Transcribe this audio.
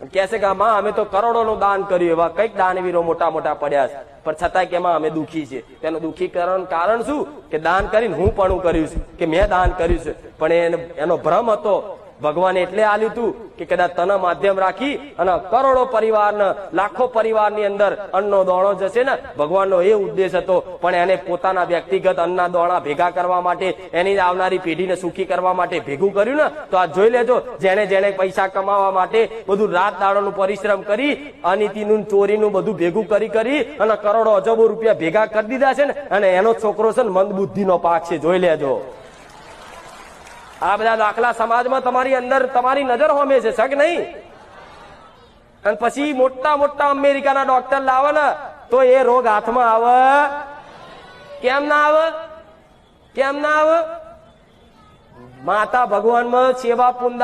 કે છે કે આમાં અમે તો કરોડોનું દાન કર્યું, એવા કઈક દાનવીરો મોટા મોટા પડ્યા છે, પણ છતાંય કે એમાં અમે દુઃખી છીએ. તેનું દુઃખી કરવાનું કારણ શું? કે દાન કરીને હું પણ કર્યું છે, કે મેં દાન કર્યું છે, પણ એનો ભ્રમ હતો. ભગવાને એટલે આલ્યું હતું કે કદાચ તને માધ્યમ રાખી અને કરોડો પરિવારને, લાખો પરિવારની અંદર અન્નનો દોણો જશે ને, ભગવાનનો એ ઉદ્દેશ હતો. પણ એને પોતાના વ્યક્તિગત અન્નના દોણા ભેગા કરવા માટે, એની આવનારી પેઢીને સુખી કરવા માટે ભેગું કર્યું ને. તો આ જોઈ લેજો, જેને જેને પૈસા કમાવા માટે બધું રાત દાડોનું પરિશ્રમ કરી, અનીતિનું, ચોરીનું બધું ભેગું કરી અને કરોડો અજબો રૂપિયા ભેગા કરી દીધા છે ને, અને એનો છોકરો છે ને મંદ બુદ્ધિનો પાક છે. જોઈ લેજો. આ બધા દાખલા સમાજમાં તમારી અંદર તમારી નજર હોમે છે, સગ નહીં? અને પછી મોટા મોટા અમેરિકાના ડોક્ટર લાવે ને તો એ રોગ હાથમાં આવે. કેમ ના આવે? કેમ ના આવે? માતા ભગવાનમાં સેવા પુંડા